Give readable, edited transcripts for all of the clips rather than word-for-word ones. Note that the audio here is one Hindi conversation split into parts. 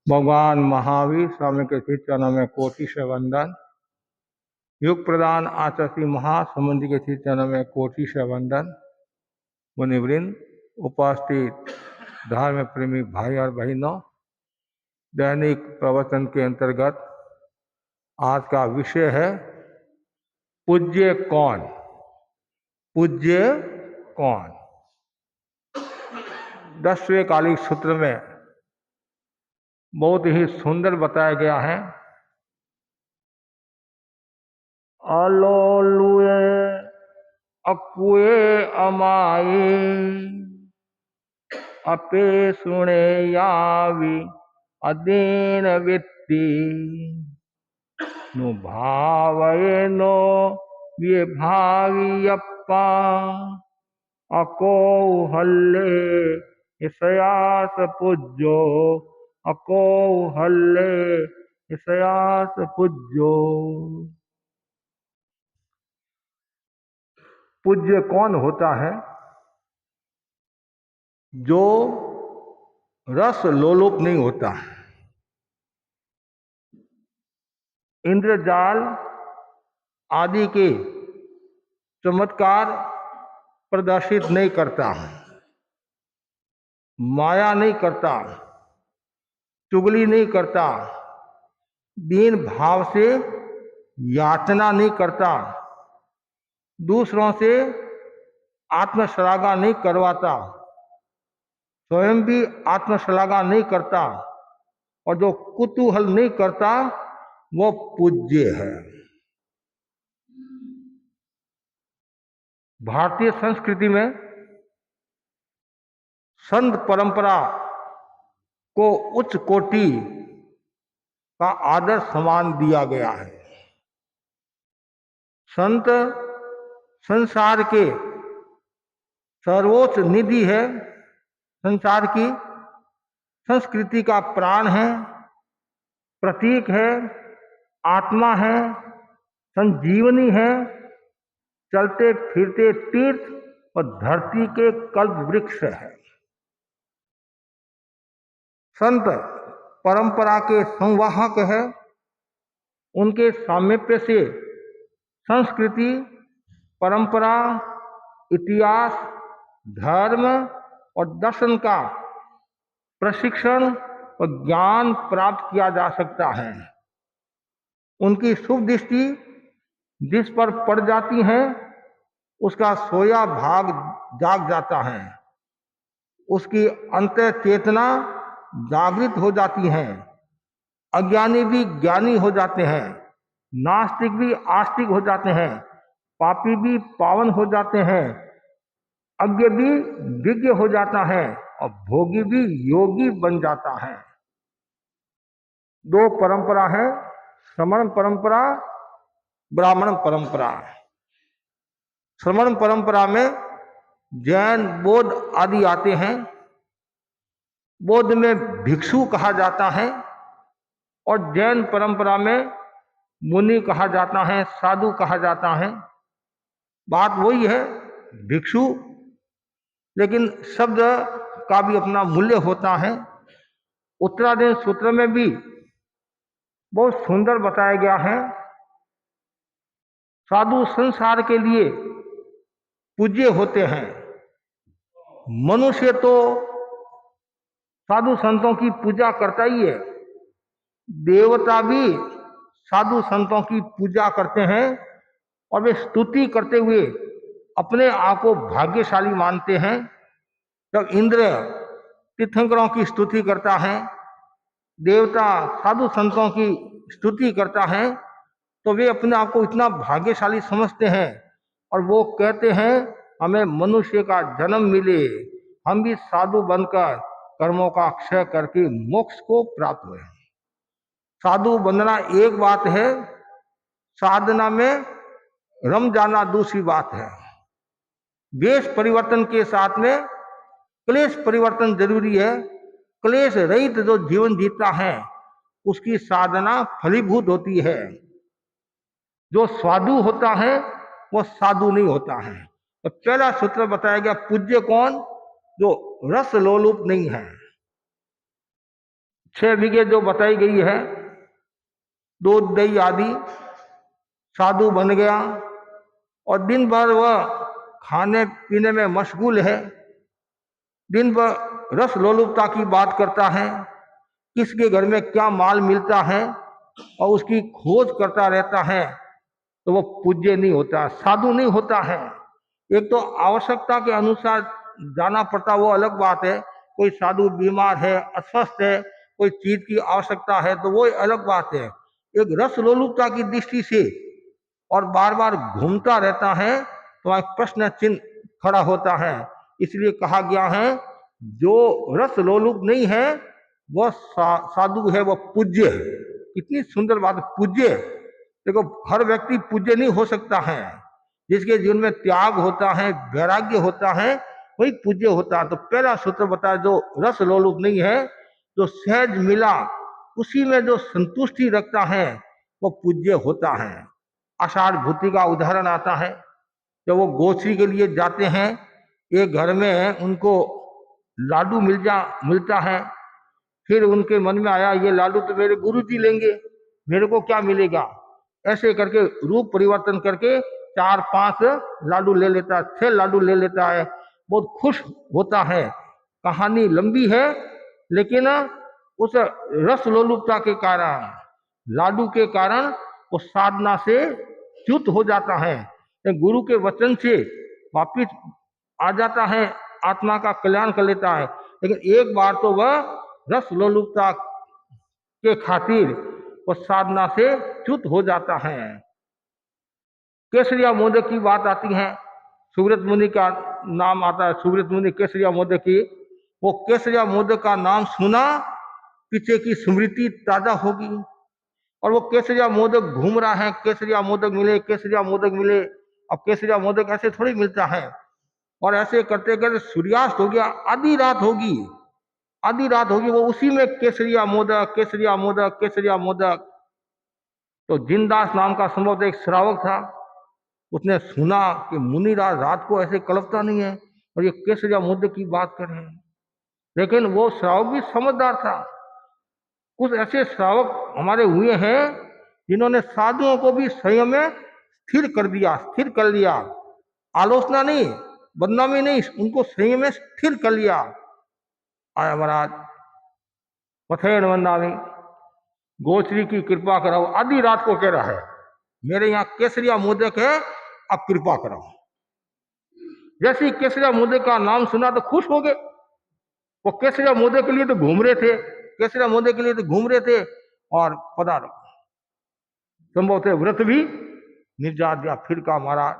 भगवान महावीर स्वामी के श्री चरणों में कोटि से वंदन। युग प्रदान आचार्य महासमुद्र के श्री चरणों में कोटि से वंदन। मुनिवृंद, उपस्थित धर्म प्रेमी भाई और बहनों, दैनिक प्रवचन के अंतर्गत आज का विषय है पूज्य कौन। पूज्य कौन। 10वें कालिक सूत्र में बहुत ही सुंदर बताया गया है। अलोलुए अकुए अमाई अपे सुने यावी अदीन वित्ती नु भावये नो ये भावियप्पा अको हल्ले इसयास पूज्यो अको हल्ले इसयास पूज्यो। पूज्य कौन होता है? जो रस लोलुप नहीं होता, इंद्रजाल आदि के चमत्कार प्रदर्शित नहीं करता, माया नहीं करता, चुगली नहीं करता, दीन भाव से याचना नहीं करता, दूसरों से आत्मश्लाघा नहीं करवाता, स्वयं भी आत्मश्लाघा नहीं करता और जो कुतूहल नहीं करता वो पूज्य है। भारतीय संस्कृति में संत परंपरा को उच्च कोटि का आदर सम्मान दिया गया है। संत संसार के सर्वोच्च निधि है, संसार की संस्कृति का प्राण है, प्रतीक है, आत्मा है, संजीवनी है, चलते फिरते तीर्थ और धरती के कल्प वृक्ष है। संत परंपरा के संवाहक है। उनके सामीप्य से संस्कृति, परंपरा, इतिहास, धर्म और दर्शन का प्रशिक्षण और ज्ञान प्राप्त किया जा सकता है। उनकी शुभ दृष्टि जिस पर पड़ जाती है उसका सोया भाग जाग जाता है, उसकी अंतः चेतना जागृत हो जाती है। अज्ञानी भी ज्ञानी हो जाते हैं, नास्तिक भी आस्तिक हो जाते हैं, पापी भी पावन हो जाते हैं, अज्ञ भी विज्ञ हो जाता है और भोगी भी योगी बन जाता है। दो परंपरा है, श्रमण परंपरा, ब्राह्मण परंपरा। श्रमण परंपरा में जैन, बौद्ध आदि आते हैं। बौद्ध में भिक्षु कहा जाता है और जैन परंपरा में मुनि कहा जाता है, साधु कहा जाता है। बात वही है, भिक्षु, लेकिन शब्द का भी अपना मूल्य होता है। उत्तराधीन सूत्र में भी बहुत सुंदर बताया गया है। साधु संसार के लिए पूज्य होते हैं। मनुष्य तो साधु संतों की पूजा करता ही है, देवता भी साधु संतों की पूजा करते हैं और वे स्तुति करते हुए अपने आप को भाग्यशाली मानते हैं। जब इंद्र तीर्थंकरों की स्तुति करता है, देवता साधु संतों की स्तुति करता है, तो वे अपने आप को इतना भाग्यशाली समझते हैं और वो कहते हैं हमें मनुष्य का जन्म मिले, हम भी साधु बनकर कर्मों का क्षय करके मोक्ष को प्राप्त हुए। साधु बनना एक बात है, साधना में रम जाना दूसरी बात है। वेश परिवर्तन के साथ में क्लेश परिवर्तन जरूरी है। क्लेश रहित जो जीवन जीता है उसकी साधना फलीभूत होती है। जो साधु होता है वो साधु नहीं होता है। तो पहला सूत्र बताया गया, पूज्य कौन? जो रस लोलुप नहीं है। 6 बीघे जो बताई गई है, दूध दही आदि, साधु बन गया और दिन भर वह खाने पीने में मशगूल है, दिन भर रस लोलुपता की बात करता है, किसके घर में क्या माल मिलता है और उसकी खोज करता रहता है, तो वो पूज्य नहीं होता, साधु नहीं होता है। एक तो आवश्यकता के अनुसार जाना पड़ता, वो अलग बात है। कोई साधु बीमार है, अस्वस्थ है, कोई चीज की आवश्यकता है, तो वो अलग बात है। एक रस लोलुपता की दृष्टि से और बार बार घूमता रहता है तो एक प्रश्न चिन्ह खड़ा होता है। इसलिए कहा गया है, जो रस लोलुप नहीं है वह साधु है, वह पूज्य है। कितनी सुंदर बात, पूज्य। देखो, हर व्यक्ति पूज्य नहीं हो सकता है। जिसके जीवन में त्याग होता है, वैराग्य होता है, वही पूज्य होता है। तो पहला सूत्र बताया, जो रस लोलुप नहीं है, जो सहज मिला उसी में जो संतुष्टि रखता है, वो पूज्य होता है। आषाढ़ भूति का उदाहरण आता है। जब वो गोश्री के लिए जाते हैं, एक घर में उनको लाडू मिलता है। फिर उनके मन में आया, ये लाडू तो मेरे गुरुजी लेंगे, मेरे को क्या मिलेगा। ऐसे करके रूप परिवर्तन करके 4-5 लाडू ले लेता है, 6 लाडू ले लेता है, बहुत खुश होता है। कहानी लंबी है, लेकिन उस रस लोलुपता के कारण, लाडू के कारण वो साधना से च्युत हो जाता है। गुरु के वचन से वापिस आ जाता है, आत्मा का कल्याण कर लेता है। लेकिन एक बार तो वह रस लोलुपता के खातिर वो साधना से च्युत हो जाता है। केसरिया मोदक की बात आती है, सुव्रत मुनि का नाम आता है, सुव्रत मुनि केसरिया मोदक की। वो केसरिया मोदक का नाम सुना, पीछे की स्मृति ताजा होगी, और वो केसरिया मोदक घूम रहा है, केसरिया मोदक मिले, केसरिया मोदक मिले। अब केसरिया मोदक ऐसे थोड़ी मिलता है। और ऐसे करते करते सूर्यास्त हो गया, आधी रात होगी, आधी रात होगी, वो उसी में केसरिया मोदक, केसरिया मोदक, केसरिया मोदक। तो जिनदास नाम का संभवतः एक श्रावक था, उसने सुना कि मुनिराज रात को ऐसे कल्पता नहीं है और ये केसरिया मोदक की बात कर रहे हैं। लेकिन वो श्रावक भी समझदार था। कुछ ऐसे श्रावक हमारे हुए हैं जिन्होंने साधुओं को भी संयम में स्थिर कर दिया, स्थिर कर लिया। आलोचना नहीं, बदनामी नहीं, उनको संयम में स्थिर कर लिया। आया महाराज पथेड़ वंदामी, गोश्री की कृपा कराओ। आधी रात को कह रहा है, मेरे यहाँ केसरिया मोदक है, अब कृपा कराओ। जैसे ही केसरिया मोदक का नाम सुना तो खुश हो गए। वो केसरिया मोदक के लिए तो घूम रहे थे, केसरिया मोदक के लिए तो घूम रहे थे, और पधारो। संभवतः व्रत भी निर्जा दिया। फिर कहा, महाराज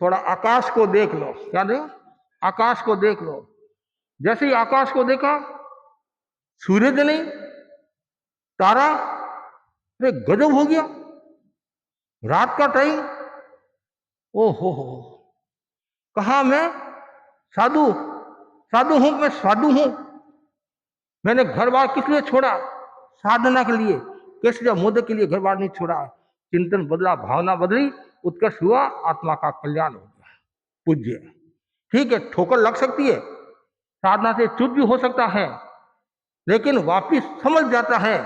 थोड़ा आकाश को देख लो। क्या देखो? आकाश को देख लो। जैसे ही आकाश को देखा, सूरज नहीं, तारा, अरे गजब हो गया। रात का टाइम, ओ हो, कहा मैं साधु, साधु हूं, मैं साधु हूं। मैंने घर बार किस लिए छोड़ा? साधना के लिए, केसरिया मोदक के लिए घर बार नहीं छोड़ा। चिंतन बदला, भावना बदली, उत्कर्ष हुआ, आत्मा का कल्याण हो गया। पूज्य। ठीक है, ठोकर लग सकती है, साधना से च्युत भी हो सकता है, लेकिन वापिस समझ जाता है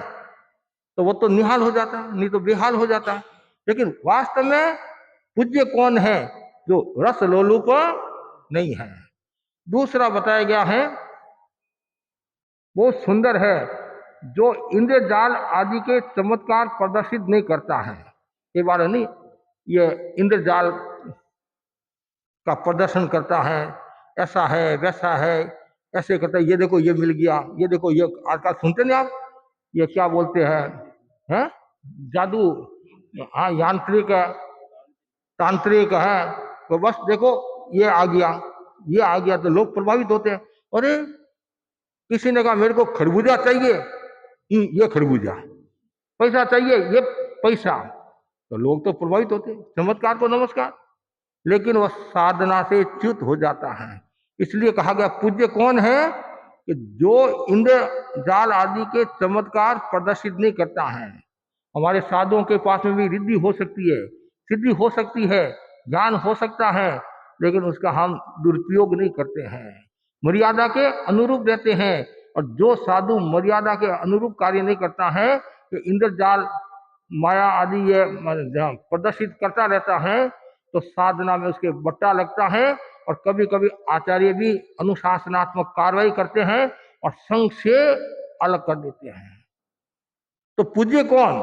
तो वो तो निहाल हो जाता है, नहीं तो बेहाल हो जाता है। लेकिन वास्तव में पूज्य कौन है? जो रस लोलुप नहीं है। दूसरा बताया गया है, बहुत सुंदर है, जो इंद्रजाल आदि के चमत्कार प्रदर्शित नहीं करता है। ये बात नहीं, ये इंद्रजाल का प्रदर्शन करता है, ऐसा है वैसा है, ऐसे करता है, ये देखो ये मिल गया, ये देखो ये। आजकल सुनते नहीं आप, ये क्या बोलते हैं, जादू, हाँ यांत्रिक है, तांत्रिक है, तो बस देखो ये आ गया, ये आ गया, तो लोग प्रभावित होते हैं। अरे किसी ने कहा मेरे को खरबूजा चाहिए, ये खरबूजा, पैसा चाहिए, ये पैसा, तो लोग तो प्रभावित होते। चमत्कार को नमस्कार, लेकिन वह साधना से च्युत हो जाता है। इसलिए कहा गया पूज्य कौन है? कि जो इंद्र जाल आदि के चमत्कार प्रदर्शित नहीं करता है। हमारे साधुओं के पास में भी रिद्धि हो सकती है, सिद्धि हो सकती है, ज्ञान हो सकता है, लेकिन उसका हम दुरुपयोग नहीं करते हैं, मर्यादा के अनुरूप रहते हैं। और जो साधु मर्यादा के अनुरूप कार्य नहीं करता है, कि इंद्रजाल माया आदि ये प्रदर्शित करता रहता है, तो साधना में उसके बट्टा लगता है। और कभी कभी आचार्य भी अनुशासनात्मक कार्रवाई करते हैं और संघ से अलग कर देते हैं। तो पूज्य कौन?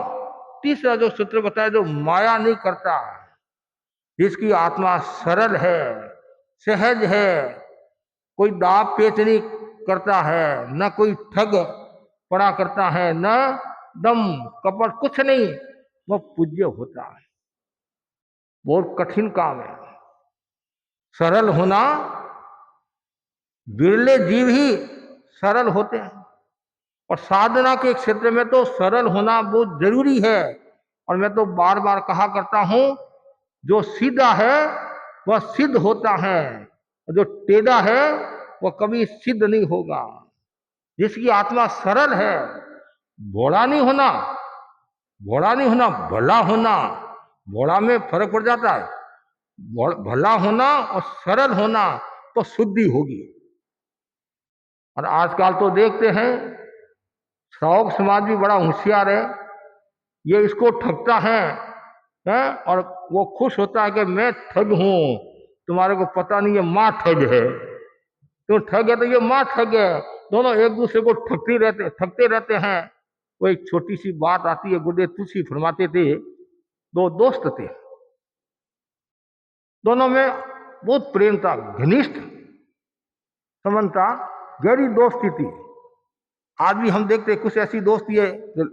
तीसरा जो सूत्र बताया, जो माया नहीं करता, जिसकी आत्मा सरल है, सहज है, कोई दाव पेच नहीं करता है, न कोई ठग पड़ा करता है, न दम कपट, कुछ नहीं, वह पूज्य होता है। बहुत कठिन काम है सरल होना। बिरले जीव ही सरल होते हैं, और साधना के क्षेत्र में तो सरल होना बहुत जरूरी है। और मैं तो बार बार कहा करता हूं, जो सीधा है वह सिद्ध होता है, और जो टेढ़ा है वह कभी सिद्ध नहीं होगा। जिसकी आत्मा सरल है, भोला नहीं होना, भोला नहीं होना, भला होना। भोला में फर्क पड़ जाता है। भला होना और सरल होना तो शुद्धि होगी। और आजकल तो देखते हैं श्रावक समाज भी बड़ा होशियार है, ये इसको ठगता है और वो खुश होता है कि मैं ठग हूं, तुम्हारे को पता नहीं है माँ ठग है। तो ठग है तो ये माँ ठग है, दोनों एक दूसरे को ठगते रहते हैं। वो एक छोटी सी बात आती है, गुरुदेव तुलसी फरमाते थे, दो दोस्त थे, दोनों में बहुत प्रेम था, घनिष्ठ संबंध था, गहरी दोस्ती थी। आज भी हम देखते कुछ ऐसी दोस्ती है जो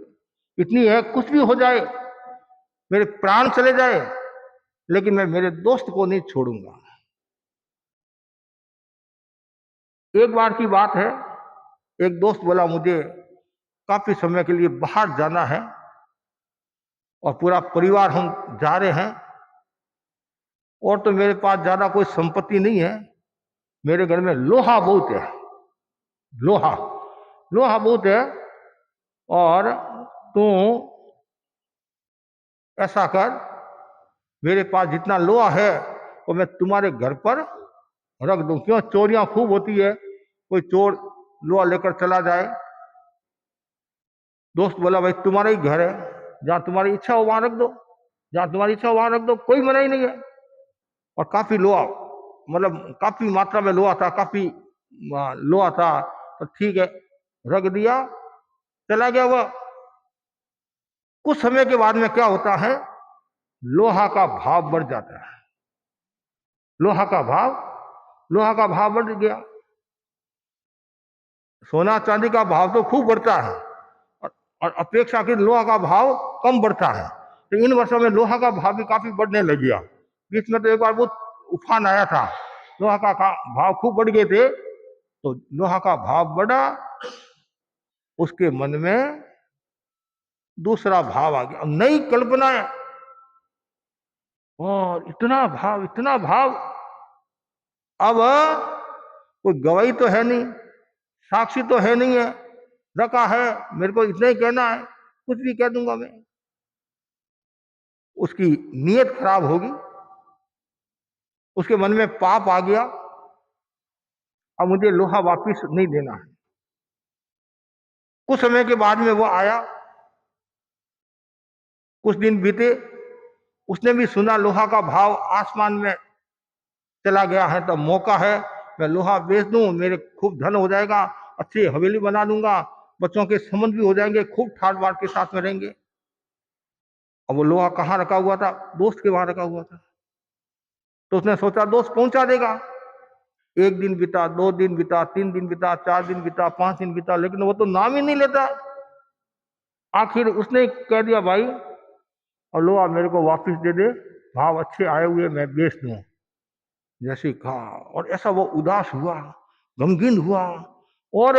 इतनी है, कुछ भी हो जाए, मेरे प्राण चले जाए, लेकिन मैं मेरे दोस्त को नहीं छोड़ूंगा। एक बार की बात है, एक दोस्त बोला मुझे काफी समय के लिए बाहर जाना है और पूरा परिवार हम जा रहे हैं, और तो मेरे पास ज्यादा कोई संपत्ति नहीं है, मेरे घर में लोहा बहुत है, लोहा लोहा बहुत है, और तू ऐसा कर, मेरे पास जितना लोहा है वो मैं तुम्हारे घर पर रख दूं। क्यों? चोरियां खूब होती है, कोई चोर लोहा लेकर चला जाए। दोस्त बोला भाई तुम्हारा ही घर है, जहां तुम्हारी इच्छा हो वहां रख दो, जहां तुम्हारी इच्छा हो वहां रख दो, कोई मना ही नहीं है। और काफी लोहा, मतलब काफी मात्रा में लोहा था, काफी लोहा था, तो ठीक है रख दिया, चला गया वह। कुछ समय के बाद में क्या होता है, लोहा का भाव बढ़ जाता है, लोहा का भाव बढ़ गया। सोना चांदी का भाव तो खूब बढ़ता है, और अपेक्षाकृत लोहा का भाव कम बढ़ता है। तो इन वर्षों में लोहा का भाव भी काफी बढ़ने लग गया। बीच में तो एक बार बहुत उफान आया था, लोहा का भाव खूब बढ़ गए थे। तो लोहा का भाव बढ़ा, उसके मन में दूसरा भाव आ गया, नई कल्पनाएं, और इतना भाव। अब कोई गवाही तो है नहीं, साक्षी तो है नहीं है, रखा है, मेरे को इतना ही कहना है, कुछ भी कह दूंगा मैं। उसकी नीयत खराब होगी, उसके मन में पाप आ गया, अब मुझे लोहा वापिस नहीं देना है। कुछ समय के बाद में वो आया, कुछ दिन बीते, उसने भी सुना लोहा का भाव आसमान में चला गया है, तो मौका है मैं लोहा बेच दूं, मेरे खूब धन हो जाएगा, अच्छी हवेली बना दूंगा, बच्चों के संबंध भी हो जाएंगे, खूब ठाट बाट के साथ में रहेंगे। अब वो लोहा कहाँ रखा हुआ था? दोस्त के वहां रखा हुआ था। तो उसने सोचा दोस्त पहुंचा देगा। एक दिन बीता, 2 दिन बीता, 3 दिन बीता, 4 दिन बीता, 5 दिन बीता, लेकिन वो तो नाम ही नहीं लेता। आखिर उसने कह दिया भाई और लोहा मेरे को वापस दे दे, भाव अच्छे आए हुए मैं बेच दूं। जैसे कहा, और ऐसा वो उदास हुआ, गमगीन हुआ, और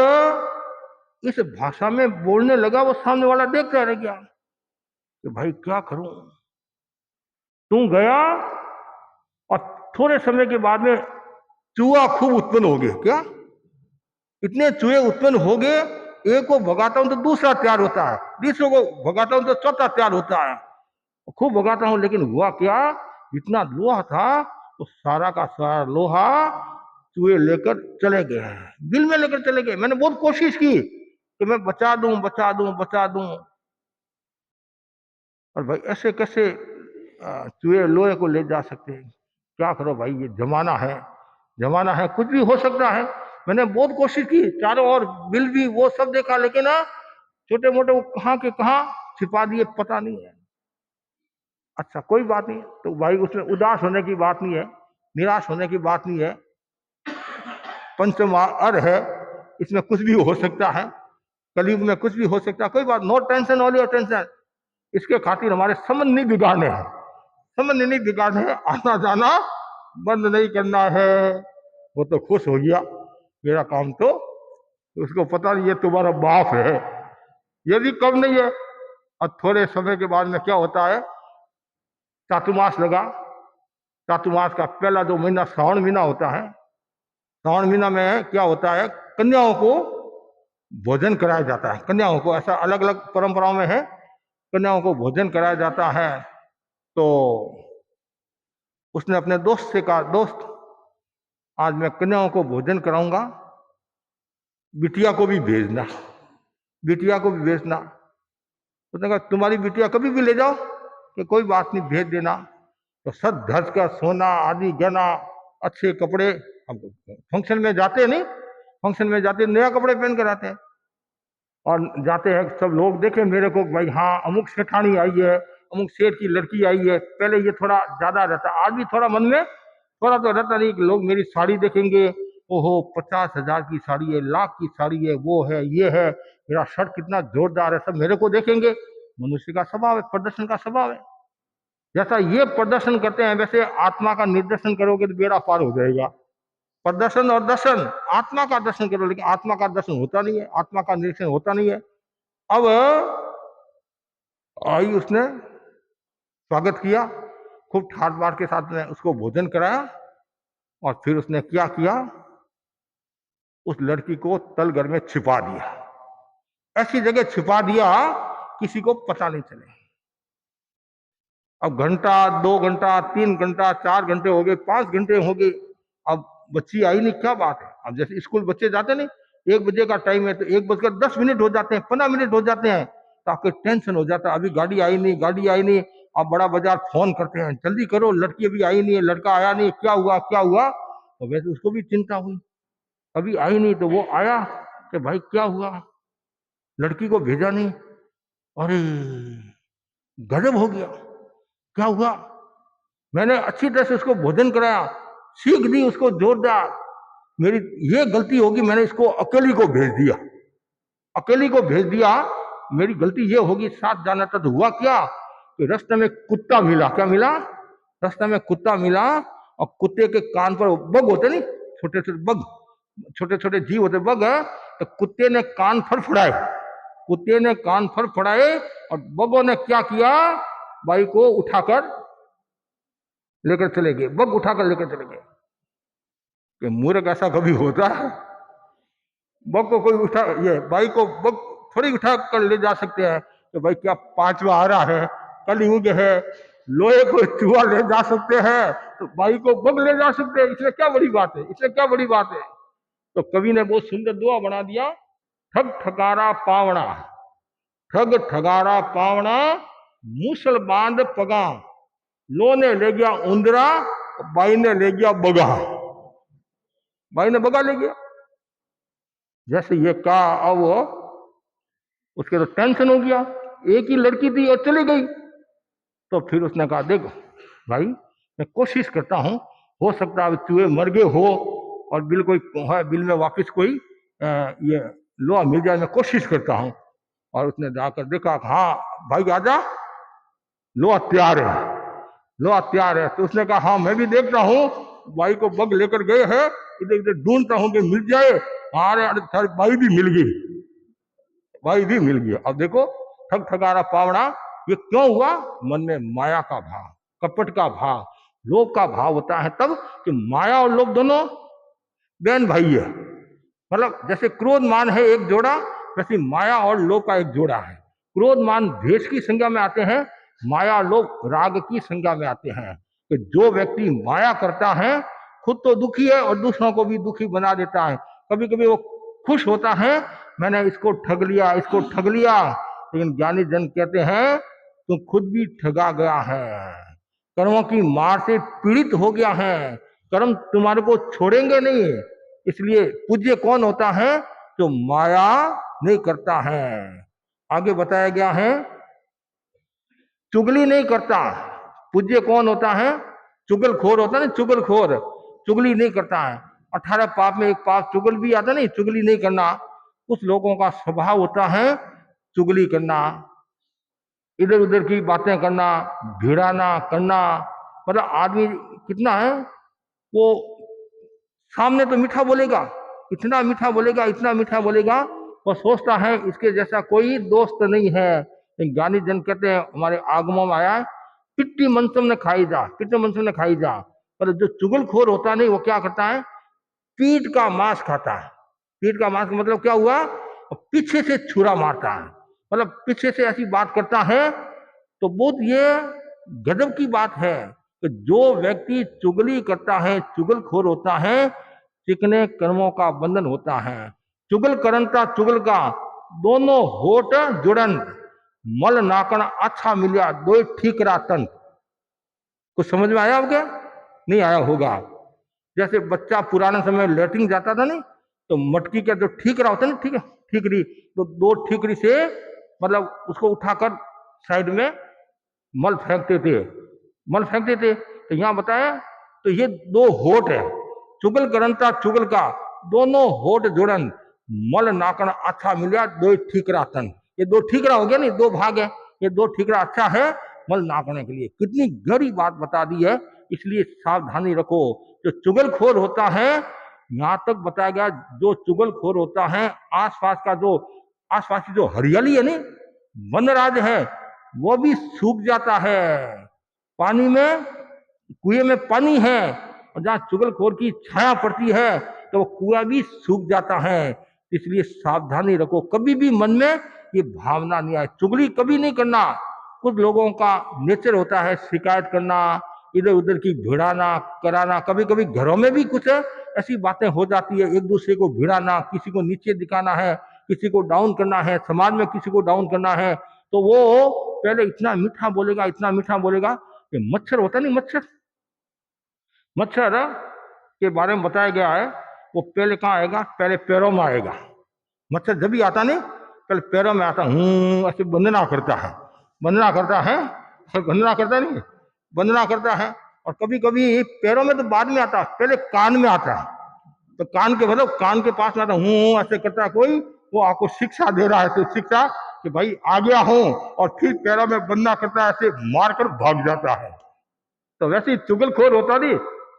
इस भाषा में बोलने लगा। वो सामने वाला देखता रह गया कि भाई क्या करूं। तू गया, और थोड़े समय के बाद में चूहा खूब उत्पन्न हो गए। क्या? इतने चूहे उत्पन्न हो गए, एक को भगाता हूं तो दूसरा तैयार होता है, दूसरे को भगाता हूं तो चौथा तैयार होता है। खूब भगाता हूं, लेकिन हुआ क्या, जितना लोहा था तो सारा का सारा लोहा चूहे लेकर चले गए हैं, बिल में लेकर चले गए। मैंने बहुत कोशिश की कि मैं बचा दूं बचा दूं बचा दूं, और भाई ऐसे कैसे चूहे लोहे को ले जा सकते हैं? क्या करो भाई, ये जमाना है, जमाना है, कुछ भी हो सकता है। मैंने बहुत कोशिश की, चारों ओर बिल भी वो सब देखा, लेकिन छोटे मोटे वो कहाँ के कहाँ छिपा दिए, पता नहीं है। अच्छा कोई बात नहीं, तो भाई उसमें उदास होने की बात नहीं है, निराश होने की बात नहीं है। पंचमार है, इसमें कुछ भी हो सकता है, कलयुग में कुछ भी हो सकता है, कोई बात, no tension all your tension. इसके खातिर हमारे संबंध नहीं बिगाड़ने हैं, संबंध नहीं बिगाड़ने हैं, आना जाना बंद नहीं करना है। वो तो खुश हो गया, मेरा काम तो, उसको पता नहीं ये तुम्हारा बाप है, ये भी कम नहीं है। और थोड़े समय के बाद में क्या होता है, चातुर्मास लगा। चातुर्मास का पहला 2 महीना श्रावण महीना होता है। श्रावण महीना में क्या होता है, कन्याओं को भोजन कराया जाता है। कन्याओं को, ऐसा अलग अलग परंपराओं में है, कन्याओं को भोजन कराया जाता है। तो उसने अपने दोस्त से कहा, दोस्त आज मैं कन्याओं को भोजन कराऊंगा, बिटिया को भी भेजना, बिटिया को भी भेजना। उसने कहा तुम्हारी बिटिया कभी भी ले जाओ, कि कोई बात नहीं भेज देना। तो सद धज का सोना आदि गहना, अच्छे कपड़े, अब फंक्शन में जाते नहीं, फंक्शन में जाते नया कपड़े पहन कर आते हैं, और जाते हैं सब लोग देखे मेरे को, भाई हाँ अमुक सेठानी आई है, अमुक सेठ की लड़की आई है। पहले ये थोड़ा ज्यादा रहता, आज भी थोड़ा मन में थोड़ा तो रहता नहीं कि लोग मेरी साड़ी देखेंगे, ओहो 50,000 की साड़ी है, लाख की साड़ी है, वो है ये है, मेरा शर्ट कितना जोरदार है, सब मेरे को देखेंगे। मनुष्य का स्वभाव है, प्रदर्शन का स्वभाव है। जैसा ये प्रदर्शन करते हैं, वैसे आत्मा का निर्देशन करोगे तो बेड़ा पार हो जाएगा। प्रदर्शन और दर्शन, आत्मा का दर्शन करो, लेकिन आत्मा का दर्शन होता नहीं है, आत्मा का निरीक्षण होता नहीं है। अब आई, उसने स्वागत किया, खूब ठाट बाट के साथ में उसको भोजन कराया, और फिर उसने क्या किया, उस लड़की को तलघर में छिपा दिया, ऐसी जगह छिपा दिया किसी को पता नहीं चले। अब घंटा 2 घंटा 3 घंटा 4 घंटे हो गए, 5 घंटे हो गए, अब बच्ची आई नहीं, क्या बात है। अब जैसे स्कूल बच्चे जाते नहीं, 1 बजे का टाइम है तो 1:10 हो जाते हैं, 15 मिनट हो जाते हैं, तो आपको टेंशन हो जाता है, अभी गाड़ी आई नहीं, गाड़ी आई नहीं। अब बड़ा बाजार फोन करते हैं, जल्दी करो, लड़की अभी आई नहीं है, लड़का आया नहीं, क्या हुआ क्या हुआ। तो वैसे उसको भी चिंता हुई, अभी आई नहीं, तो वो आया कि भाई क्या हुआ, लड़की को भेजा नहीं। अरे गजब हो गया, क्या हुआ, मैंने अच्छी तरह से उसको भोजन कराया, सीख दी उसको जोरदार, मेरी ये गलती होगी, मैंने इसको अकेली को भेज दिया, अकेली को भेज दिया, मेरी गलती ये होगी, साथ जाना था। तो हुआ क्या कि रास्ते में कुत्ता मिला, क्या मिला, रास्ते में कुत्ता मिला, और कुत्ते के कान पर, बग होते नहीं, छोटे छोटे बग, छोटे छोटे जीव होते बग है, तो कुत्ते ने कान फड़फड़ाए, कुत्ते ने कान फड़फड़ाए, और बगों ने क्या किया, बाई को उठाकर लेकर चले गए, बग उठाकर लेकर चले गए। कि मूर्ख ऐसा कभी होता है, बग को कोई उठा, ये बाई को बग थोड़ी उठा कर ले जा सकते हैं, तो भाई क्या 5वां आ रहा है, कलयुग है, लोहे को चूहा ले जा सकते हैं, तो बाई को बग ले जा सकते हैं, इसमें क्या बड़ी बात है, इसमें क्या बड़ी बात है। तो कवि ने बहुत सुंदर दुआ बना दिया, ठग ठगारा पावना, ठग ठगारा पावना, मूसल बांध पगा, लो ने ले गया उंदरा, बाई ने ले गया बगा, बाई ने बगा ले गया। जैसे ये कहा, अब उसके तो टेंशन हो गया, एक ही लड़की थी और चली गई। तो फिर उसने कहा देखो भाई, मैं कोशिश करता हूं, हो सकता है चूहे मर गए हो, और बिल कोई है, बिल में वापस कोई ये लोहा मिल जाए, मैं कोशिश करता हूं। और उसने जाकर देखा, हाँ भाई आजा, लोहा तैयार है, लोहा तैयार है। तो उसने कहा हाँ मैं भी देखता हूँ, भाई को बग लेकर गए हैं, इधर इधर ढूंढता हूँ कि मिल जाए। अरे भाई भी मिल गई, भाई भी मिल गया। अब देखो ठग ठगारा पावड़ा, ये क्यों हुआ, मन में माया का भाव, कपट का भाव, लोभ का भाव होता है तब, कि माया और लोभ दोनों बहन भाई है। मतलब जैसे क्रोध मान है एक जोड़ा, वैसे माया और लोभ का एक जोड़ा है। क्रोध मान द्वेष की संज्ञा में आते हैं, माया लोभ राग की संज्ञा में आते हैं। कि जो व्यक्ति माया करता है खुद तो दुखी है और दूसरों को भी दुखी बना देता है। कभी कभी वो खुश होता है, मैंने इसको ठग लिया, इसको ठग लिया, लेकिन ज्ञानी जन कहते हैं तुम खुद भी ठगा गया है, कर्मों की मार से पीड़ित हो गया है, कर्म तुम्हारे को छोड़ेंगे नहीं। इसलिए पूज्य कौन होता है? जो माया नहीं करता है। आगे बताया गया है चुगली नहीं करता। पूज्य कौन होता है? चुगलखोर होता है ना, चुगलखोर, चुगली नहीं करता है। 18 पाप में एक पाप चुगल भी आता नहीं, चुगली नहीं करना। कुछ लोगों का स्वभाव होता है चुगली करना, इधर उधर की बातें करना, भिड़ाना करना। मतलब आदमी कितना है, वो सामने तो मीठा बोलेगा, इतना मीठा बोलेगा, इतना मीठा बोलेगा, वो सोचता है इसके जैसा कोई दोस्त नहीं है। ज्ञानी जन कहते हैं, हमारे आगमों में आया है, पिट्टी मनसम ने खाई जा, पिट्टी मनसम ने खाई जा। पर जो चुगलखोर होता नहीं, वो क्या करता है? पीठ का मांस खाता है। पीठ का मांस का मतलब क्या हुआ? पीछे से छुरा मारता है, मतलब पीछे से ऐसी बात करता है। तो बहुत ये गजब की बात है कि जो व्यक्ति चुगली करता है, चुगलखोर होता है, चिकने कर्मों का बंधन होता है। चुगल करंता चुगल का दोनों होठ जुड़न, मल नाकन अच्छा मिलिया दो ठीक रातन। कुछ समझ में आया आपके? नहीं आया होगा। जैसे बच्चा पुराने समय लेटरिन जाता था नहीं, तो मटकी का जो ठीकरा होता है ना, ठीक है, ठीकरी, तो दो ठीकरी से मतलब उसको उठाकर साइड में मल फेंकते थे, मल फेंकते थे। तो यहाँ बताया, तो ये दो होठ है, चुगल करंता चुगल का दोनों होठ जुड़न, मल नाकन अच्छा मिलिया दो ठीकरा तन। ये दो ठीकरा हो गया नहीं, दो भाग है, ये दो ठीकरा अच्छा है मल नाकने के लिए। कितनी गहरी बात बता दी है। इसलिए सावधानी रखो। जो चुगलखोर होता है, यहां तक बताया गया, जो चुगलखोर होता है, आसपास का जो आसपास की जो हरियाली है नहीं, वनराज है, वो भी सूख जाता है। पानी में, कुएं में पानी है, और जहां चुगलखोर की छाया पड़ती है तो वो कुआं भी सूख जाता है। इसलिए सावधानी रखो, कभी भी मन में ये भावना नहीं आए, चुगली कभी नहीं करना। कुछ लोगों का नेचर होता है शिकायत करना, इधर उधर की भिड़ाना कराना। कभी कभी घरों में भी कुछ ऐसी बातें हो जाती है, एक दूसरे को भिड़ाना, किसी को नीचे दिखाना है, किसी को डाउन करना है, समाज में किसी को डाउन करना है। तो वो पहले इतना मीठा बोलेगा, इतना मीठा बोलेगा। ये मच्छर होता नहीं, मच्छर, मच्छर के बारे में बताया गया है, वो पहले कहाँ आएगा? पहले पैरों में आएगा। मच्छर जब भी आता नहीं, पहले पैरों में आता, ऐसे वंदना करता है, वंदना करता है, वंदना करता नहीं, वंदना करता है। और कभी कभी पैरों में तो बाद में आता है, पहले कान में आता है। तो कान के मतलब कान के पास में आता, ऐसे करता है कोई, वो आपको शिक्षा दे रहा है, तो शिक्षा कि भाई आ गया हूं, और फिर पैरों में वंदना करता है, ऐसे मारकर भाग जाता है। तो वैसे ही चुगलखोर होता नहीं,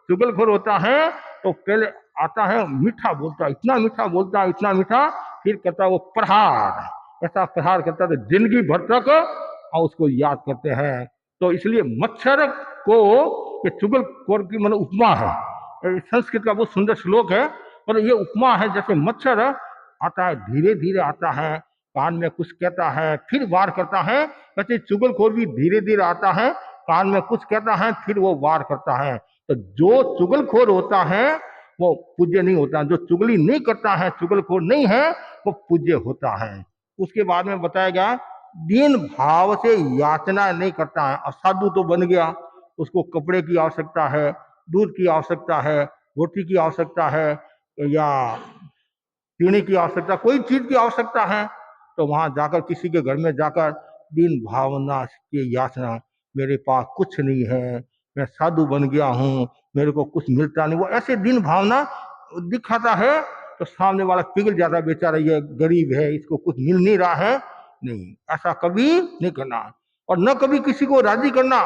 चुगलखोर होता है तो पहले आता है मीठा बोलता है, इतना मीठा बोलता है, इतना मीठा, फिर करता है वो प्रहार, ऐसा प्रहार करता है तो जिंदगी भर तक और उसको याद करते हैं। तो इसलिए मच्छर को ये चुगलखोर की मतलब उपमा है। संस्कृत का बहुत सुंदर श्लोक है, और ये उपमा है। जैसे मच्छर आता है, धीरे धीरे आता है, कान में कुछ कहता है, फिर वार करता है, वैसे चुगलखोर भी धीरे धीरे आता है, कान में कुछ कहता है, फिर वो वार करता है। तो जो चुगलखोर होता है वो पूज्य नहीं होता, जो चुगली नहीं करता है, चुगलखोर नहीं है, वो पूज्य होता है। उसके बाद में बताया गया, दीन भाव से याचना नहीं करता है। और साधु तो बन गया, उसको कपड़े की आवश्यकता है, दूध की आवश्यकता है, रोटी की आवश्यकता है, या पीने की आवश्यकता, कोई चीज की आवश्यकता है, तो वहां जाकर किसी के घर में जाकर दीन भावना की याचना, मेरे पास कुछ नहीं है, मैं साधु बन गया हूँ, मेरे को कुछ मिलता नहीं, वो ऐसे दीन भावना दिखाता है। तो सामने वाला पिघल जाता है, बेचारा ये गरीब है, इसको कुछ मिल नहीं रहा है। नहीं, ऐसा कभी नहीं करना। और न कभी किसी को राजी करना,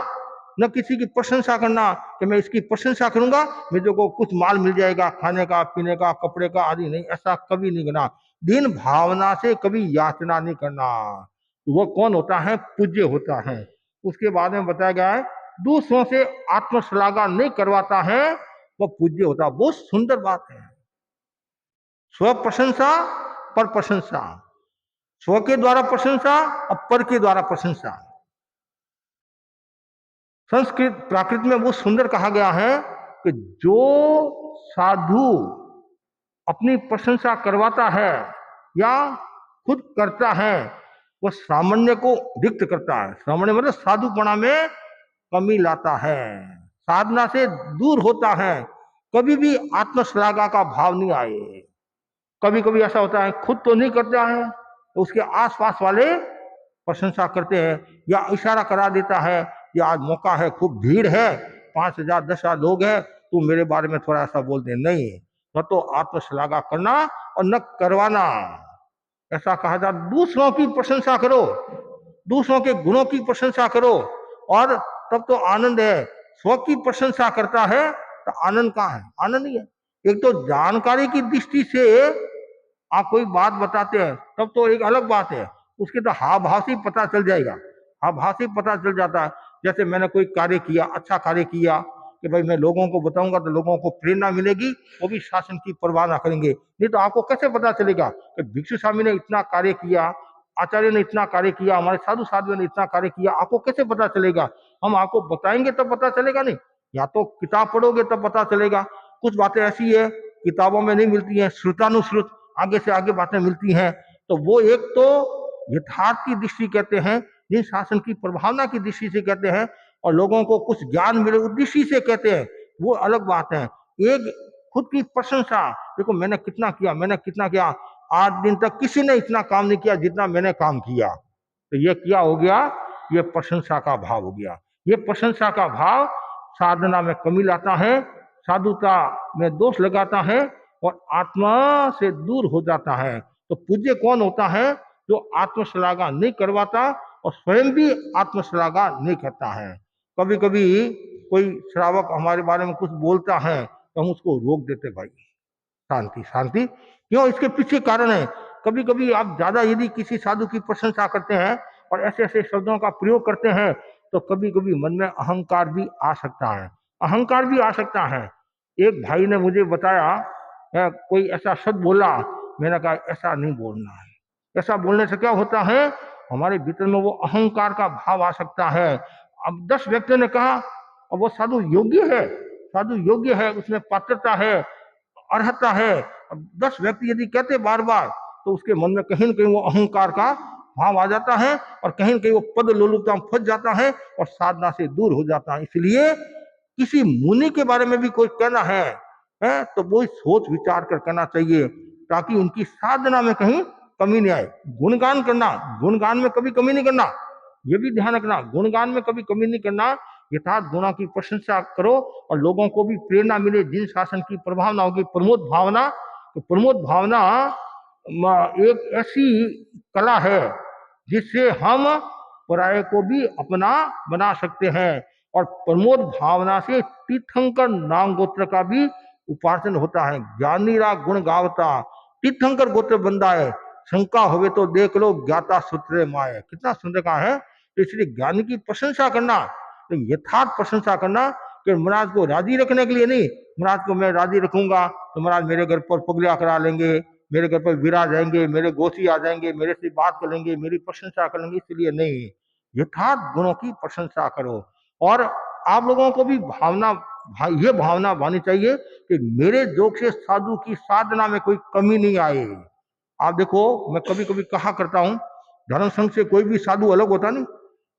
न किसी की प्रशंसा करना कि मैं इसकी प्रशंसा करूंगा, मुझे को कुछ माल मिल जाएगा, खाने का, पीने का, कपड़े का आदि। नहीं, ऐसा कभी नहीं करना। दीन भावना से कभी याचना नहीं करना। वो कौन होता है? पूज्य होता है। उसके बाद में बताया गया है, दूसरों से आत्मश्लाघा नहीं करवाता है, वो पूज्य होता है। बहुत सुंदर बात है। स्व प्रशंसा, पर प्रशंसा, स्व के द्वारा प्रशंसा और पर के द्वारा प्रशंसा। संस्कृत प्राकृत में बहुत सुंदर कहा गया है, कि जो साधु अपनी प्रशंसा करवाता है या खुद करता है वो सामान्य को रिक्त करता है। सामान्य मतलब साधुपना में कमी लाता है, साधना से दूर होता है, कभी भी आत्मश्लाघा का भाव नहीं आए। कभी कभी ऐसा होता है खुद तो नहीं करता है तो उसके आसपास वाले प्रशंसा करते हैं या इशारा करा देता है कि आज मौका है, खूब भीड़ है, 5,000 10,000 लोग हैं, तू मेरे बारे में थोड़ा ऐसा बोल दे। नहीं, न तो आत्मश्लाघा करना और न करवाना। ऐसा कहा जाता दूसरों की प्रशंसा करो, दूसरों के गुणों की प्रशंसा करो और तब तो आनंद है। स्व की प्रशंसा करता है तो आनंद कहाँ है? आनंद ही है। एक तो जानकारी की दृष्टि से आप कोई बात बताते हैं तब तो एक अलग बात है, उसके तो हाव भाव से पता चल जाएगा, हाव भाव से पता चल जाता है। जैसे मैंने कोई कार्य किया, अच्छा कार्य किया कि भाई मैं लोगों को बताऊंगा तो लोगों को प्रेरणा मिलेगी, वो भी शासन की परवाह ना करेंगे। नहीं तो आपको कैसे पता चलेगा कि भिक्षु स्वामी ने इतना कार्य किया, आचार्य ने इतना कार्य किया, हमारे साधु साधुओं ने इतना कार्य किया, आपको कैसे पता चलेगा? हम आपको बताएंगे तब पता चलेगा, नहीं या तो किताब पढ़ोगे तब पता चलेगा। कुछ बातें ऐसी है किताबों में नहीं मिलती है, श्रुतानुश्रुत आगे से आगे बातें मिलती हैं। तो वो एक तो यथार्थ की दृष्टि कहते हैं, जिन शासन की प्रभावना की दृष्टि से कहते हैं, और लोगों को कुछ ज्ञान मिले उस दृष्टि से कहते हैं, वो अलग बात है। एक खुद की प्रशंसा, देखो मैंने कितना किया, मैंने कितना किया, आज दिन तक किसी ने इतना काम नहीं किया जितना मैंने काम किया, तो ये क्या हो गया? ये प्रशंसा का भाव हो गया। ये प्रशंसा का भाव साधना में कमी लाता है, साधुता में दोष लगाता है और आत्मा से दूर हो जाता है। तो पूज्य कौन होता है? जो आत्मश्लाघा नहीं करवाता और स्वयं भी आत्मश्लाघा नहीं करता है। कभी कभी कोई श्रावक हमारे बारे में कुछ बोलता है तो हम उसको रोक देते, भाई शांति शांति। क्यों? इसके पीछे कारण है। कभी कभी आप ज्यादा यदि किसी साधु की प्रशंसा करते हैं और ऐसे ऐसे शब्दों का प्रयोग करते हैं तो कभी कभी मन में अहंकार भी आ सकता है, अहंकार भी आ सकता है। एक भाई ने मुझे बताया कोई ऐसा शब्द बोला, मैंने कहा ऐसा नहीं बोलना है। ऐसा बोलने से क्या होता है? हमारे भीतर में वो अहंकार का भाव आ सकता है। अब 10 व्यक्तियों ने कहा और वो साधु योग्य है, साधु योग्य है, उसमें पात्रता है, अर्हता है। अब 10 व्यक्ति यदि कहते बार बार तो उसके मन में कहीं न कहीं वो अहंकार का भाव आ जाता है और कहीं न कहीं वो पद लोलुपता में फंस जाता है और साधना से दूर हो जाता है। इसलिए किसी मुनि के बारे में भी कोई कहना है तो वो सोच विचार कर कहना चाहिए ताकि उनकी साधना में कहीं कमी नहीं आए। गुणगान करना, गुणगान में कभी कमी नहीं करना, ये भी ध्यान रखना, गुणगान में कभी कमी नहीं करना। यथार्थ गुणों की प्रशंसा करो और लोगों को भी प्रेरणा मिले। जिन शासन की प्रभावना होगी प्रमोद भावना, तो प्रमोद भावना एक ऐसी कला है जिससे हम पराये को भी अपना बना सकते हैं। और प्रमोद भावना से तीर्थंकर नाम गोत्र का भी उपार्जन होता है। ज्ञानी रा गुण गावता, तीर्थंकर गोत्र बंदा है, शंका होवे तो देख लो ज्ञाता सूत्र माए। कितना सुंदर कहा है। तो इसलिए ज्ञानी की प्रशंसा करना, तो यथार्थ प्रशंसा करना, कि महाराज को राजी रखने के लिए नहीं, महाराज को मैं राजी रखूंगा तो महाराज मेरे घर पर पगलिया करा लेंगे, मेरे घर पर विराज जाएंगे, मेरे गोसी आ जाएंगे, मेरे से बात कर लेंगे, मेरी प्रशंसा कर लेंगे, इसलिए नहीं। यथार्थ गुणों की प्रशंसा करो। और आप लोगों को भी भावना, ये भावना भानी चाहिए कि मेरे जोग से साधु की साधना में कोई कमी नहीं आए। आप देखो, मैं कभी कभी कहा करता हूं, धर्म संघ से कोई भी साधु अलग होता नहीं,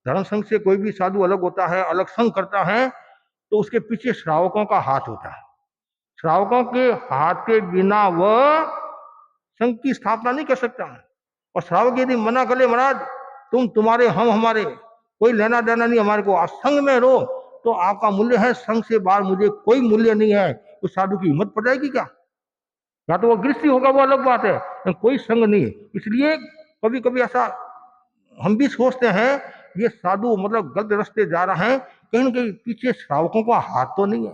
धर्म संघ से कोई भी साधु अलग होता है, अलग संघ करता है, तो उसके पीछे श्रावकों का हाथ होता है। श्रावकों के हाथ के बिना वह संघ की स्थापना नहीं कर सकता है। और श्रावक यदि मना कर ले, महाराज तुम तुम्हारे हम हमारे, कोई लेना देना नहीं हमारे को, आप संघ में रहो, तो आपका मूल्य है, संघ से बाहर मुझे कोई मूल्य नहीं है। उस साधु की हिम्मत पड़ जाएगी क्या? या तो वो गृहस्थी होगा, वो अलग बात है, कोई संघ नहीं। इसलिए कभी कभी ऐसा हम भी सोचते हैं ये साधु मतलब गलत रास्ते जा रहा है, कहीं ना कहीं पीछे श्रावकों का हाथ तो नहीं है,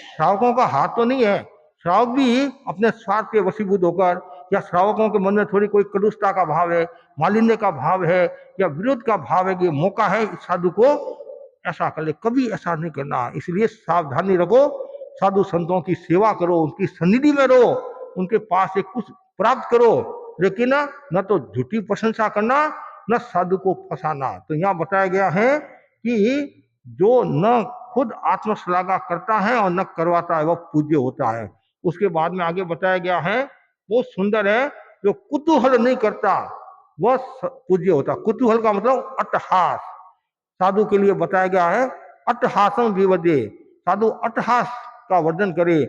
श्रावकों का हाथ तो नहीं है। श्रावक भी अपने स्वार्थ के वशीभूत होकर, या श्रावकों के मन में थोड़ी कोई कलुषता का भाव है, मालिन्य का भाव है, या विरोध का भाव है कि मौका है इस साधु को ऐसा कर ले, कभी ऐसा नहीं करना। इसलिए सावधानी रखो, साधु संतों की सेवा करो, उनकी सन्निधि में रहो, उनके पास से कुछ प्राप्त करो, लेकिन न तो झूठी प्रशंसा करना, न साधु को फंसाना। तो यहाँ बताया गया है कि जो न खुद आत्मश्लाघा करता है और न करवाता है, वह पूज्य होता है। उसके बाद में आगे बताया गया है, वो सुंदर है, जो कुतूहल नहीं करता वह पूज्य होता। कुतूहल का मतलब अट्टहास, साधु के लिए बताया गया है, अट्टहासम विवदे, साधु अट्टहास का वर्णन करे।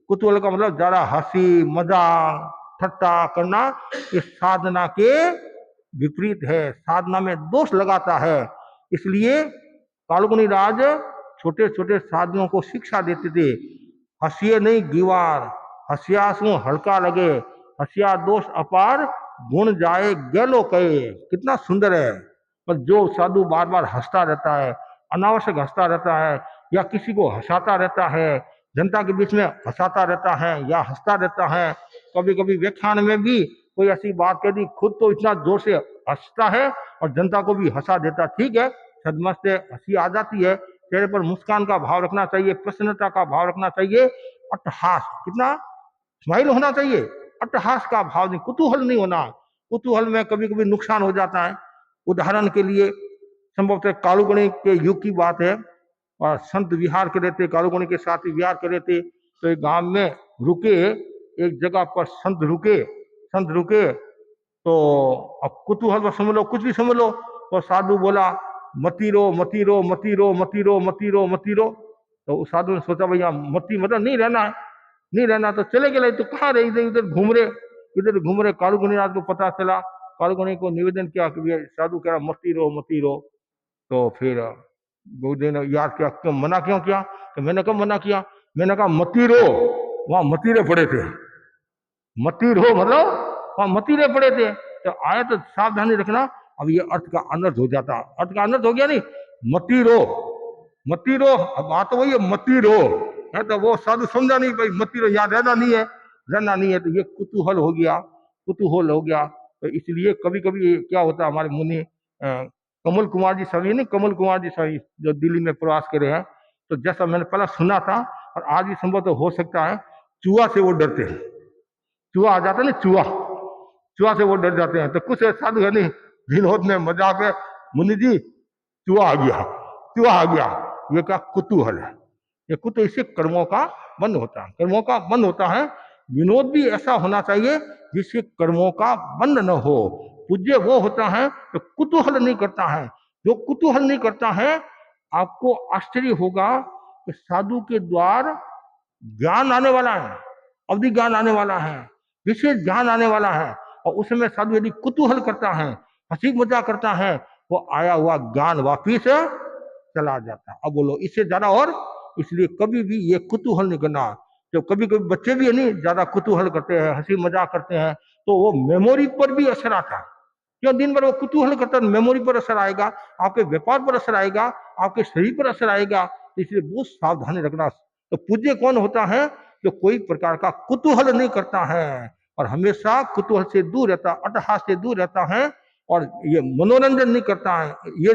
कुतूहल का मतलब ज्यादा हंसी मजाक ठट्टा करना, ये साधना के विपरीत है, साधना में दोष लगाता है। इसलिए कालगुनी राज छोटे छोटे साधुओं को शिक्षा देते थे, हंसिए नहीं गीवार, हंसियासु हल्का लगे, हंसिया दोष अपार, गुण जाए गैलो कहे। कितना सुंदर है। पर जो साधु बार बार हंसता रहता है, अनावश्यक हंसता रहता है, या किसी को हंसाता रहता है, जनता के बीच में हंसाता रहता है या हंसता रहता है, कभी कभी व्याख्यान में भी कोई ऐसी बात कह दी, खुद तो इतना जोर से हंसता है और जनता को भी हंसा देता। ठीक है, सदमस्त है, हंसी आ जाती है, चेहरे पर मुस्कान का भाव रखना चाहिए, प्रसन्नता का भाव रखना चाहिए, अट्टहास, कितना स्माइल होना चाहिए, अट्टहास का भाव नहीं, कुतूहल नहीं होना। कुतूहल में कभी कभी नुकसान हो जाता है। उदाहरण के लिए संभवतः कालुगुणी के युग की बात है, और संत विहार कर रहे थे, कालुगुणी के साथ विहार कर रहे थे, तो एक गांव में रुके, एक जगह पर संत रुके, तो अब कुतूहल में समझ लो, कुछ भी समझ लो, तो साधु बोला मती रो मती रो मती रो मती रो मती रो मती रो। तो उस साधु ने सोचा भैया मती मतलब नहीं रहना है, नहीं रहना, तो चले गए। तो कहाँ रहे, इधर उधर घूम रहे, इधर घूम रहे। कालुगुनी राज को पता चला, कालुगुनी को निवेदन किया कि साधु कह रहा मती रो मती रो। तो फिर गुरुदेव ने याद किया, क्यों मना क्यों किया? तो मैंने कब मना किया? मैंने कहा मती रो, वहां मतीरे पड़े थे, मती रो मतलब वहां मतीरे पड़े थे। तो आया तो सावधानी रखना। अब ये अर्थ का अनर्थ हो जाता, अर्थ का अनर्थ हो गया नहीं, मती रो, मती रो, अब बात वही है मती रो है, तो वो साधु समझा नहीं भाई मती रो यहाँ रहना नहीं है, रहना नहीं है, तो ये कुतूहल हो गया, कुतूहल हो गया। तो इसलिए कभी कभी क्या होता है, हमारे मुनि कमल कुमार जी स्वामी नहीं, कमल कुमार जी स्वामी जो दिल्ली में प्रवास करे हैं, तो जैसा मैंने पहला सुना था और आज भी संभव तो हो सकता है, चूहा से वो डरते हैं, चूहा आ जाता है ना, चूहा, चूहा से वो डर जाते हैं। तो कुछ साधु है नहीं, विनोद में मजाक में, मुनि जी चूहा आ गया, चूहा आ गया, ये क्या कुतूहल है, ये कुतूहल, इससे कर्मों का बंद होता है, कर्मों का बंद होता है। विनोद भी ऐसा होना चाहिए जिससे कर्मों का बंद न हो। पूज्य वो होता है जो कुतूहल नहीं करता है, जो कुतूहल नहीं करता है। आपको आश्चर्य होगा कि साधु के द्वार ज्ञान आने वाला है, अवधि ज्ञान आने वाला है, विशेष ज्ञान आने वाला है, और उसमें साधु यदि कुतूहल करता है, हंसी मजाक करता है, वो आया हुआ ज्ञान वापिस चला जाता है। अब बोलो इससे ज्यादा और? इसलिए कभी भी ये कुतूहल नहीं करना। जो कभी कभी बच्चे भी नहीं ज्यादा कुतूहल करते हैं, हंसी मजाक करते हैं, तो वो मेमोरी पर भी असर आता है। क्यों? दिन भर वो कुतूहल करता है, मेमोरी पर असर आएगा, आपके व्यापार पर असर आएगा, आपके शरीर पर असर आएगा। इसलिए बहुत सावधानी रखना। तो पूज्य कौन होता है? जो कोई प्रकार का कुतूहल नहीं करता है और हमेशा कुतूहल से दूर रहता, अट्टहास से दूर रहता है, और ये मनोरंजन नहीं करता है। ये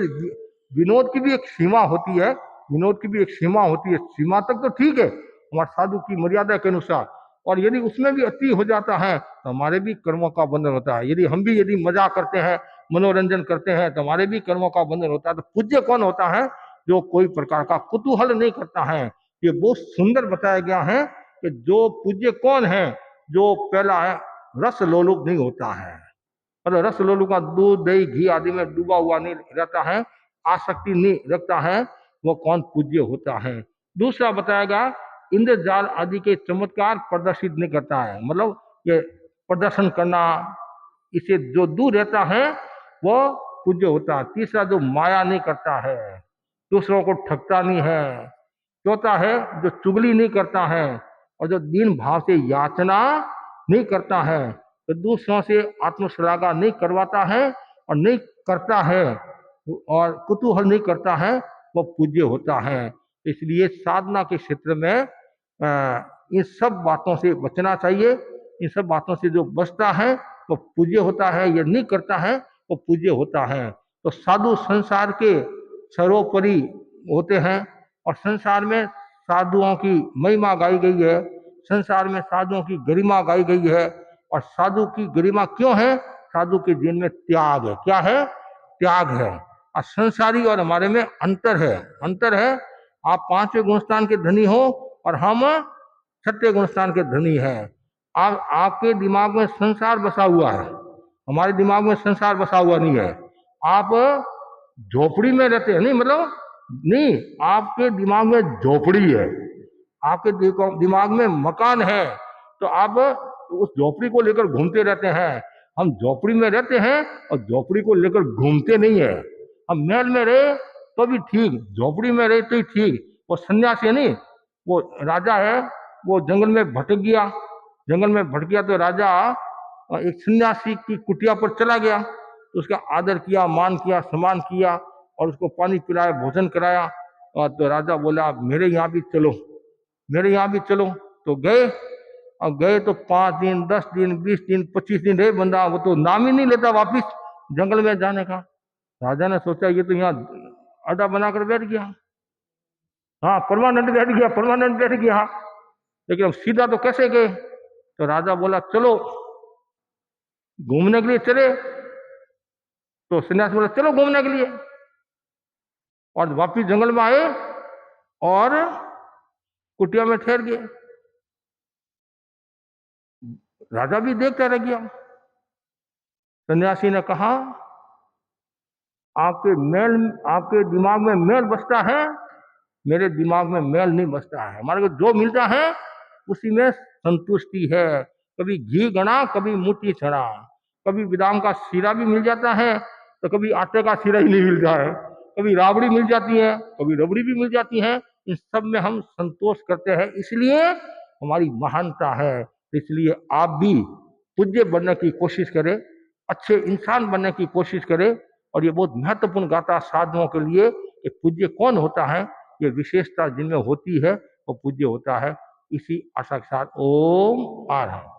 विनोद की भी एक सीमा होती है, विनोद की भी एक सीमा होती है, सीमा तक तो ठीक है हमारे साधु की मर्यादा के अनुसार, और यदि उसमें भी अति हो जाता है तो हमारे भी कर्मों का बंधन होता है। यदि हम भी यदि मजाक करते हैं, मनोरंजन करते हैं, तो हमारे भी कर्मों का बंधन होता है। तो पूज्य कौन होता है? जो कोई प्रकार का कुतूहल नहीं करता है। ये बहुत सुंदर बताया गया है कि जो पूज्य कौन है? जो पहला है, रस लोलुप नहीं होता है, मतलब रस लोलुप का दूध दही घी आदि में डूबा हुआ नहीं रहता है, आसक्ति नहीं रखता है, वो कौन पूज्य होता है। दूसरा बताएगा, इंद्रजाल आदि के चमत्कार प्रदर्शित नहीं करता है, मतलब ये प्रदर्शन करना, इसे जो दूर रहता है वो पूज्य होता है। तीसरा, जो माया नहीं करता है, दूसरों को ठगता नहीं है। चौथा है, जो चुगली नहीं करता है और जो दीन भाव से याचना नहीं करता है, तो दूसरों से आत्मश्लाघा नहीं करवाता है और नहीं करता है, और कुतूहल नहीं करता है, वो पूज्य होता है। इसलिए साधना के क्षेत्र में इन सब बातों से बचना चाहिए। इन सब बातों से जो बचता है वो पूज्य होता है, ये नहीं करता है वो पूज्य होता है। तो साधु संसार के सर्वोपरि होते हैं, और संसार में साधुओं की महिमा गाई गई है, संसार में साधुओं की गरिमा गाई गई है। और साधु की गरिमा क्यों है? साधु के जीवन में त्याग है। क्या है? त्याग है। और संसारी और हमारे में अंतर है, अंतर है। आप पांचवें गुणस्थान के धनी हो और हम छठे गुणस्थान के धनी हैं। आपके दिमाग में संसार बसा हुआ है, हमारे दिमाग में संसार बसा हुआ नहीं है। आप झोपड़ी में रहते हैं, नहीं मतलब नहीं, आपके दिमाग में झोपड़ी है, आपके दिमाग में मकान है, तो आप उस झोपड़ी को लेकर घूमते रहते हैं। हम झोपड़ी में रहते हैं और झोपड़ी को लेकर घूमते नहीं है। हम महल में रहे तो भी ठीक, झोपड़ी में रहे तो ही ठीक। वो सन्यासी है नहीं, वो राजा है, वो जंगल में भटक गया, जंगल में भटक गया तो राजा एक सन्यासी की कुटिया पर चला गया, तो उसका आदर किया, मान किया, सम्मान किया और उसको पानी पिलाया, भोजन कराया। और तो राजा बोला मेरे यहाँ भी चलो, मेरे यहाँ भी चलो। तो गए, और गए तो 5 दिन 10 दिन 20 दिन 25 दिन रहे बंदा, वो तो नाम ही नहीं लेता वापिस जंगल में जाने का। राजा ने सोचा ये तो यहाँ अड्डा बनाकर बैठ गया, हाँ परमानेंट बैठ गया, परमानेंट बैठ गया, लेकिन अब सीधा तो कैसे गए। तो राजा बोला चलो घूमने के लिए चले, तो सन्यासी बोला चलो घूमने के लिए, और वापिस जंगल में आए और कुटिया में ठहर गए। राजा भी देखता रह गया। सन्यासी ने कहा आपके दिमाग में मैल बसता है, मेरे दिमाग में मैल नहीं बसता है। हमारे को जो मिलता है उसी में संतुष्टि है। कभी घी गना, कभी मोती छड़ा, कभी बादाम का सीरा भी मिल जाता है तो कभी आटे का सीरा ही नहीं मिलता है, कभी राबड़ी मिल जाती है, कभी रबड़ी भी मिल जाती है। इन सब में हम संतोष करते हैं, इसलिए हमारी महानता है। इसलिए आप भी पूज्य बनने की कोशिश करें, अच्छे इंसान बनने की कोशिश करें। और ये बहुत महत्वपूर्ण गाथा साधुओं के लिए कि पूज्य कौन होता है, ये विशेषता जिनमें होती है वो पूज्य होता है। इसी आशा के साथ ओम आरहम।